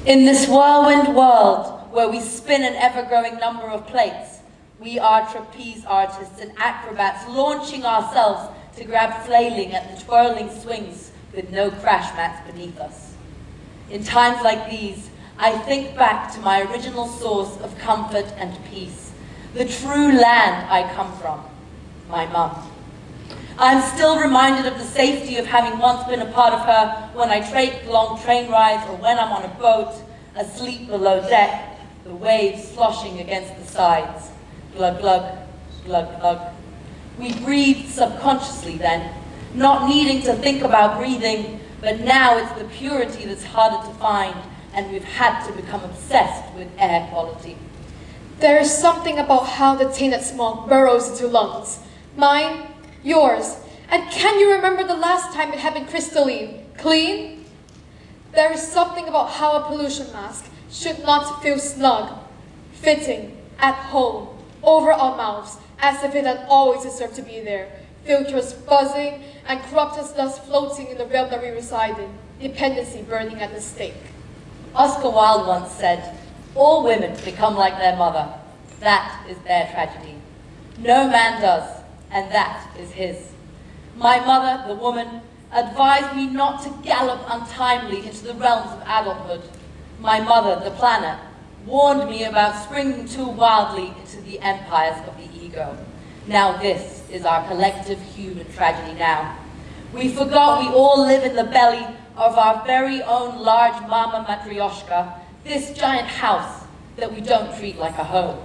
In this whirlwind world where we spin an ever-growing number of plates, we are trapeze artists and acrobats launching ourselves to grab flailing at the twirling swings with no crash mats beneath us. In times like these, I think back to my original source of comfort and peace, the true land I come from, my mum. I'm still reminded of the safety of having once been a part of her when I take long train rides or when I'm on a boat, asleep below deck, the waves sloshing against the sides. Glug, glug, glug, glug. We breathed subconsciously then, not needing to think about breathing, but now it's the purity that's harder to find, and we've had to become obsessed with air quality. There is something about how the tainted smoke burrows into lungs. Mine, yours, and can you remember the last time it had been crystalline, clean? There is something about how a pollution mask should not feel snug, fitting, at home, over our mouths, as if it had always deserved to be there, filters buzzing and corruptors thus floating in the realm that we reside in, dependency burning at the stake. Oscar Wilde once said, "All women become like their mother. That is their tragedy. No man does, and that is his." My mother, the woman, advised me not to gallop untimely into the realms of adulthood. My mother, the planet, warned me about springing too wildly into the empires of the ego. Now this is our collective human tragedy now. We forgot we all live in the belly of our very own large mama matryoshka, this giant house that we don't treat like a home.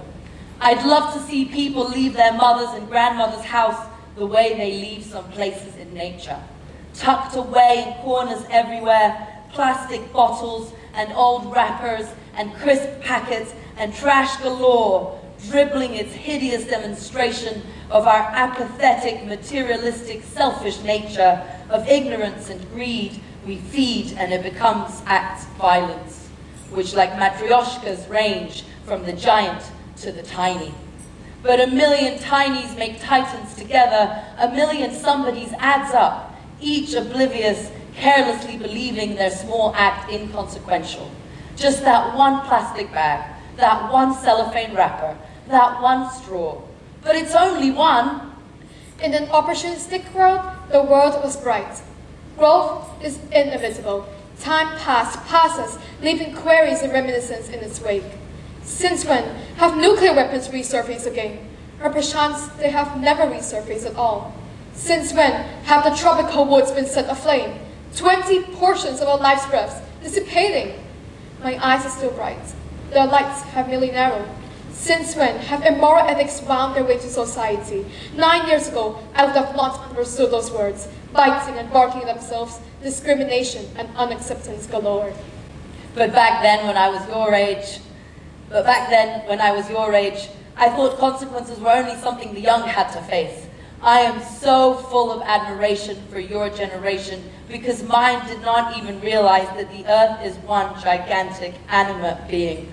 I'd love to see people leave their mother's and grandmother's house the way they leave some places in nature. Tucked away in corners everywhere, plastic bottles and old wrappers and crisp packets and trash galore, dribbling its hideous demonstration of our apathetic, materialistic, selfish nature, of ignorance and greed we feed, and it becomes acts of violence, which like matryoshkas range from the giant to the tiny. But a million tinies make titans together, a million somebodies adds up, each oblivious, carelessly believing their small act inconsequential. Just that one plastic bag, that one cellophane wrapper, that one straw. But it's only one. In an opportunistic world, the world was bright. Growth is inevitable. Time passes, leaving queries and reminiscence in its wake. Since when have nuclear weapons resurfaced again? Or perchance they have never resurfaced at all? Since when have the tropical woods been set aflame? 20 portions of our life's breaths dissipating. My eyes are still bright. Their lights have merely narrowed. Since when have immoral ethics wound their way to society? 9 years ago, I would have not understood those words, biting and barking at themselves, discrimination and unacceptance galore. But back then when I was your age, I thought consequences were only something the young had to face. I am so full of admiration for your generation because mine did not even realize that the earth is one gigantic animate being.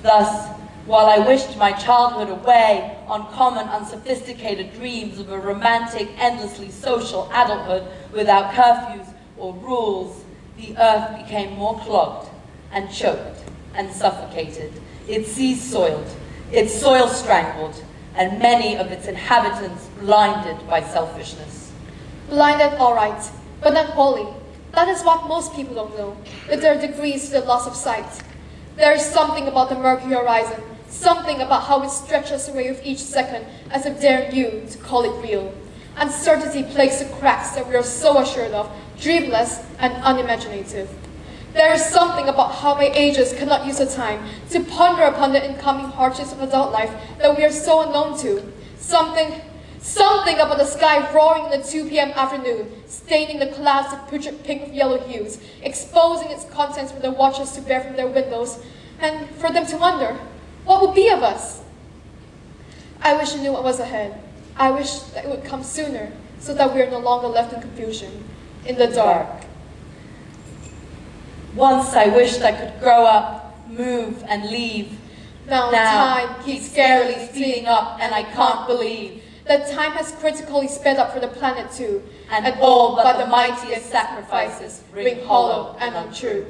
Thus, while I wished my childhood away on common, unsophisticated dreams of a romantic, endlessly social adulthood without curfews or rules, the earth became more clogged and choked and suffocated, its seas soiled, its soil strangled, and many of its inhabitants blinded by selfishness. Blinded, all right, but not wholly. That is what most people don't know, with their degrees to the loss of sight. There is something about the murky horizon, something about how it stretches away with each second as if daring you to call it real. Uncertainty plagues the cracks that we are so assured of, dreamless and unimaginative. There is something about how my ages cannot use the time to ponder upon the incoming hardships of adult life that we are so unknown to. Something about the sky roaring in the 2 p.m. afternoon, staining the clouds to putrid pink with yellow hues, exposing its contents for the watchers to bear from their windows, and for them to wonder, what would be of us? I wish I knew what was ahead. I wish that it would come sooner, so that we are no longer left in confusion, in the dark. Once I wished I could grow up, move, and leave. Now time keeps scarily speeding up, and I can't believe that time has critically sped up for the planet too, and all but the mightiest sacrifices ring hollow and untrue.